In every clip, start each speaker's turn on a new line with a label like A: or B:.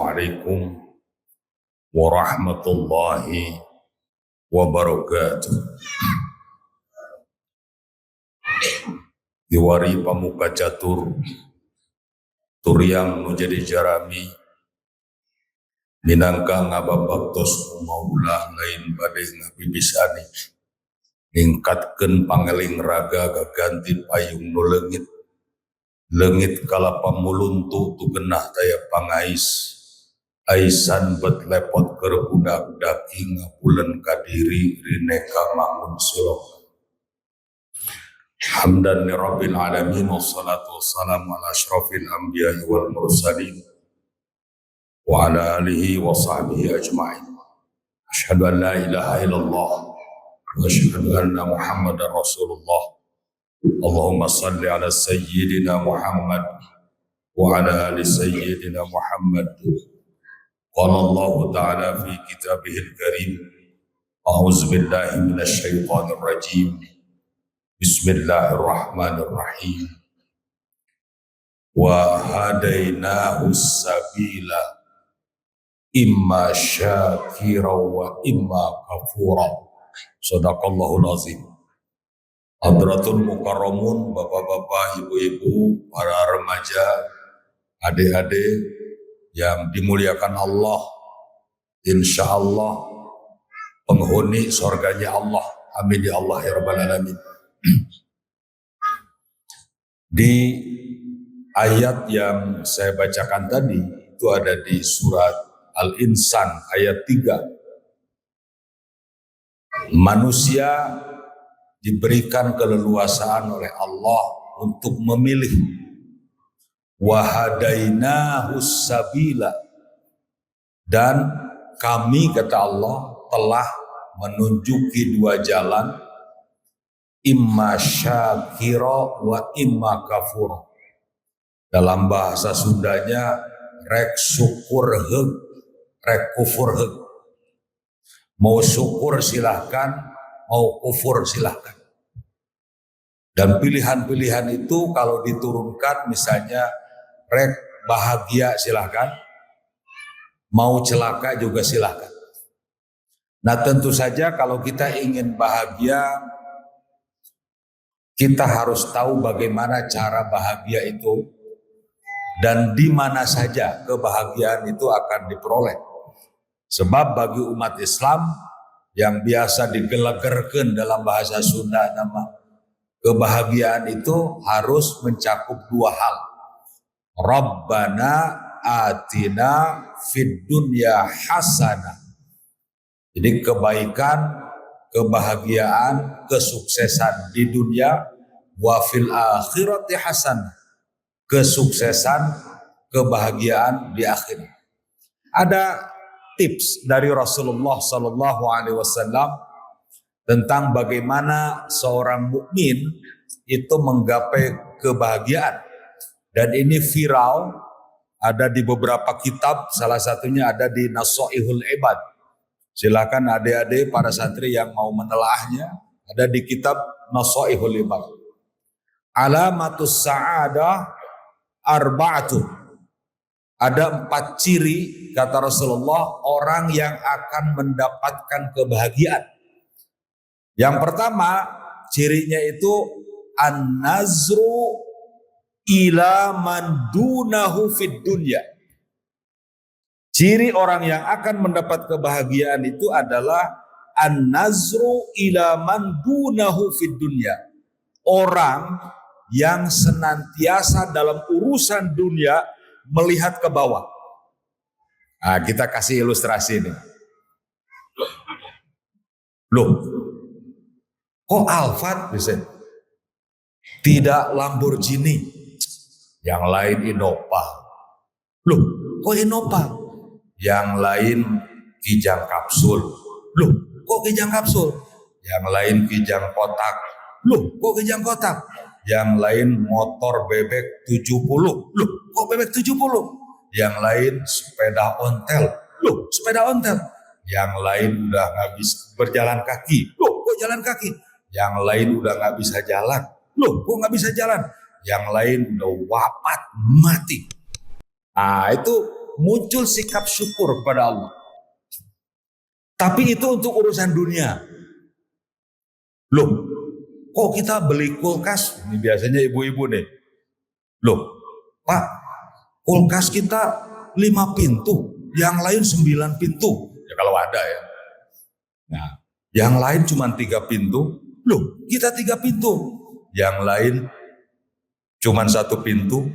A: Assalamualaikum warahmatullahi wabarakatuh. Diwari pamuka catur turiang nu jadi jarami minangka ngababaktos maula lain bade ngabibisani ningkatkeun pangeling raga gaganti payung nu leungit kala pamuluntu tu genah daya pangais aisan bet lepot keur budak daki ngapulen kadiri rineka mangun silok. Hamdan li rabbil alamin wassalatu wassalamu ala asyrafil anbiya'i wal mursalin wa ala alihi wa sahbihi ajma'in. Asyhadu an la ilaha illallah wa asyhadu anna Muhammadar Rasulullah. Allahumma salli ala sayyidina Muhammad wa ala ali sayyidina Muhammad. Qala Allah ta'ala fi kitabihil karim. A'udzu billahi minasy syaithanir rajim. Bismillahirrahmanirrahim. Wa hadainahu sabila imma syakira wa imma kafura. Shadaqallahul azim. Hadratul mukarramun, bapak-bapak, ibu-ibu, para remaja, adik-adik yang dimuliakan Allah, insya Allah penghuni surganya Allah. Amin ya Allah ya rabbal alamin. Di ayat yang saya bacakan tadi itu ada di surat Al-Insan ayat 3. Manusia diberikan keleluasaan oleh Allah untuk memilih. Wahadainahus sabila, dan kami kata Allah telah menunjuki dua jalan, imma syakira wa imma kafur. Dalam bahasa Sundanya rek syukur heug, rek kufur heug. Mau syukur silahkan, mau kufur silahkan. Dan pilihan-pilihan itu kalau diturunkan misalnya rek bahagia silahkan, mau celaka juga silahkan. Nah tentu saja kalau kita ingin bahagia, kita harus tahu bagaimana cara bahagia itu dan di mana saja kebahagiaan itu akan diperoleh. Sebab bagi umat Islam yang biasa digelegerkeun dalam bahasa Sunda nama kebahagiaan itu harus mencakup dua hal. Rabbana atina fid dunya hasanah. Jadi kebaikan, kebahagiaan, kesuksesan di dunia, wa fil akhirati hasanah. Kesuksesan, kebahagiaan di akhirat. Ada tips dari Rasulullah sallallahu alaihi wasallam tentang bagaimana seorang mukmin itu menggapai kebahagiaan. Dan ini viral, ada di beberapa kitab, salah satunya ada di Nasaihul Ibad. Silakan adik-adik para santri yang mau menelaahnya, ada di kitab Nasaihul Ibad. Alamatus sa'adah arba'atun. Ada 4 ciri kata Rasulullah orang yang akan mendapatkan kebahagiaan. Yang pertama cirinya itu an-nazru ila man dunahu fid dunya. Ciri orang yang akan mendapat kebahagiaan itu adalah an-nazru ila man dunahu fid dunya. Orang yang senantiasa dalam urusan dunia melihat ke bawah. Nah, kita kasih ilustrasi ini. Loh, kok Alphard bisa? Tidak Lamborghini. Yang lain Innova. Loh, kok Innova? Yang lain Kijang kapsul. Loh, kok Kijang kapsul? Yang lain Kijang kotak. Loh, kok Kijang kotak? Yang lain motor bebek 70. Loh, kok bebek 70? Yang lain sepeda ontel. Loh, sepeda ontel. Yang lain udah gak bisa berjalan kaki. Loh, kok jalan kaki? Yang lain udah gak bisa jalan. Loh, kok gak bisa jalan? Yang lain udah wafat, mati. Nah, itu muncul sikap syukur kepada Allah. Tapi itu untuk urusan dunia. Loh, kok kita beli kulkas? Ini biasanya ibu-ibu nih. Loh, Pak, kulkas kita 5 pintu, yang lain 9 pintu. Ya kalau ada ya. Nah, yang lain cuma 3 pintu. Loh, kita 3 pintu. Yang lain cuma 1 pintu.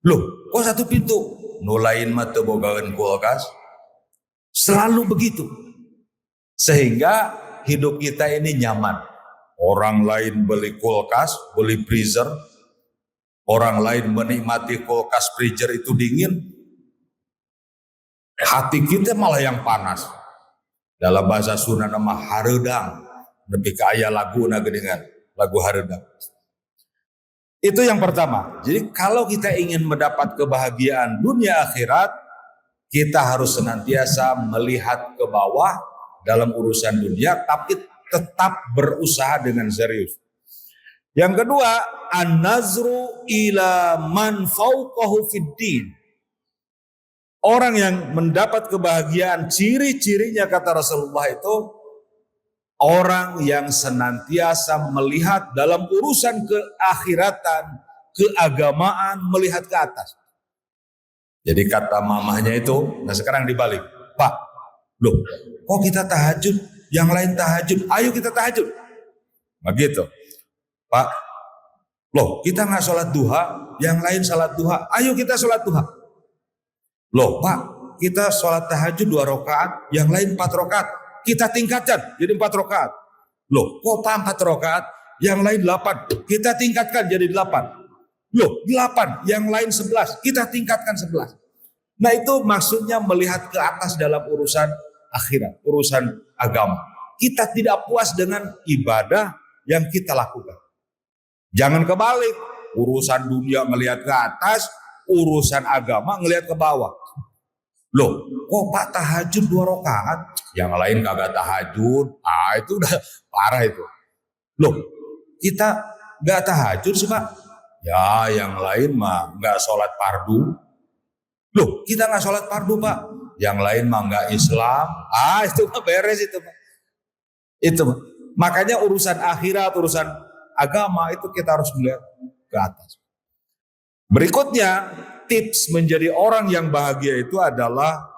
A: Loh, kok 1 pintu? Nulain mata bogawan kulkas. Selalu begitu. Sehingga hidup kita ini nyaman. Orang lain beli kulkas, beli freezer. Orang lain menikmati kulkas freezer itu dingin. Hati kita malah yang panas. Dalam bahasa Sunda nama hareudang. Lebih kaya lagu dengan lagu hareudang. Itu yang pertama. Jadi kalau kita ingin mendapat kebahagiaan dunia akhirat, kita harus senantiasa melihat ke bawah dalam urusan dunia, tapi tetap berusaha dengan serius. Yang kedua, an-nazru ila man fawqahu fid-din. Orang yang mendapat kebahagiaan, ciri-cirinya kata Rasulullah itu, orang yang senantiasa melihat dalam urusan keakhiratan, keagamaan, melihat ke atas. Jadi kata mamahnya itu, nah sekarang dibalik. Pak, loh kok kita tahajud, yang lain tahajud, ayo kita tahajud. Begitu. Pak, loh kita nggak sholat duha, yang lain sholat duha, ayo kita sholat duha. Loh Pak, kita sholat tahajud 2 rakaat, yang lain 4 rakaat, kita tingkatkan jadi 4 rakaat. Loh kok Pak 4 rakaat, yang lain 8, kita tingkatkan jadi 8. Loh 8, yang lain 11, kita tingkatkan 11. Nah itu maksudnya melihat ke atas dalam urusan akhirat, urusan agama. Kita tidak puas dengan ibadah yang kita lakukan. Jangan kebalik, urusan dunia ngelihat ke atas, urusan agama ngelihat ke bawah. Loh, kok Pak tahajud 2 rakaat, yang lain kagak tahajud, itu udah parah itu. Loh, kita gak tahajud sih Pak, ya yang lain mah gak sholat fardu. Loh, kita gak sholat fardu Pak, yang lain mah gak Islam, itu mah beres itu Pak. Itu makanya urusan akhirat, urusan agama itu kita harus melihat ke atas. Berikutnya, tips menjadi orang yang bahagia itu adalah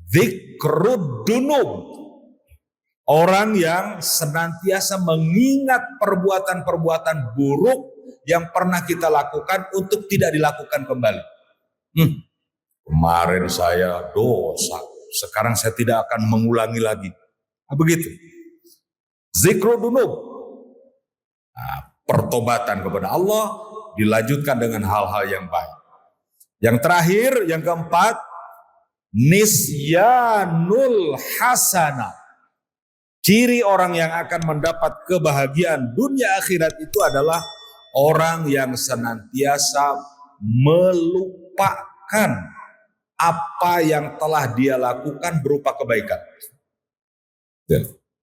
A: dzikrud dunub. Orang yang senantiasa mengingat perbuatan-perbuatan buruk yang pernah kita lakukan untuk tidak dilakukan kembali. Kemarin saya dosa, sekarang saya tidak akan mengulangi lagi. Begitu. Zikrud dunub. Pertobatan kepada Allah dilanjutkan dengan hal-hal yang baik. Yang terakhir, yang keempat, nisyanul hasanah. Ciri orang yang akan mendapat kebahagiaan dunia akhirat itu adalah orang yang senantiasa melupakan apa yang telah dia lakukan berupa kebaikan.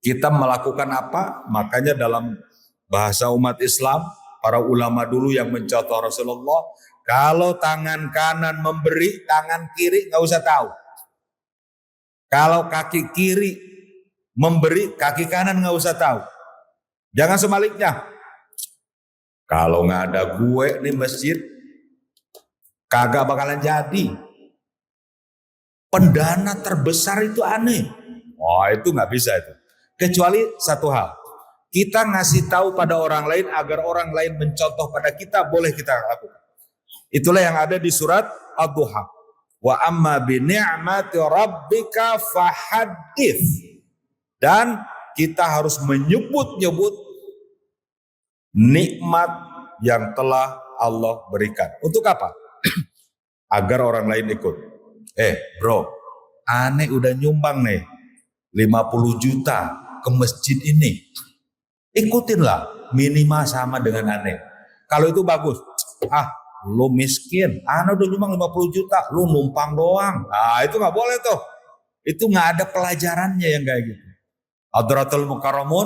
A: Kita melakukan apa? Makanya dalam bahasa umat Islam, para ulama dulu yang mencontoh Rasulullah, kalau tangan kanan memberi, tangan kiri nggak usah tahu. Kalau kaki kiri memberi, kaki kanan nggak usah tahu. Jangan sebaliknya. Kalau nggak ada gue nih masjid, kagak bakalan jadi. Pendana terbesar itu aneh. Itu nggak bisa itu. Kecuali satu hal, kita ngasih tahu pada orang lain agar orang lain mencontoh pada kita, boleh kita lakukan. Itulah yang ada di surat Ad-Duha. Wa amma bi ni'mati rabbika fahaddits. Dan kita harus menyebut-nyebut nikmat yang telah Allah berikan. Untuk apa? Agar orang lain ikut. Bro, aneh udah nyumbang nih 50 juta ke masjid ini. Ikutinlah, minimal sama dengan aneh. Kalau itu bagus. Lu miskin, udah nyumbang 50 juta, lu numpang doang. Itu gak boleh tuh. Itu gak ada pelajarannya yang kayak gitu. Hadratul Mukarramun,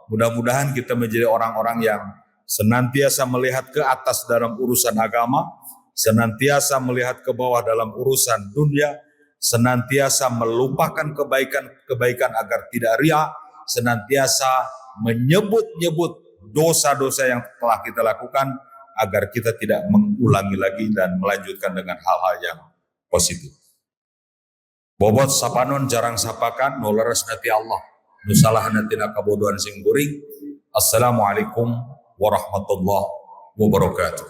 A: mudah-mudahan kita menjadi orang-orang yang senantiasa melihat ke atas dalam urusan agama, senantiasa melihat ke bawah dalam urusan dunia, senantiasa melupakan kebaikan-kebaikan agar tidak riya, senantiasa menyebut-nyebut dosa-dosa yang telah kita lakukan agar kita tidak mengulangi lagi dan melanjutkan dengan hal-hal yang positif. Bobot sapanon jarang sapakan, nularas nati Allah, nusalah nati nakabodohan sing guring. Assalamualaikum warahmatullahi wabarakatuh.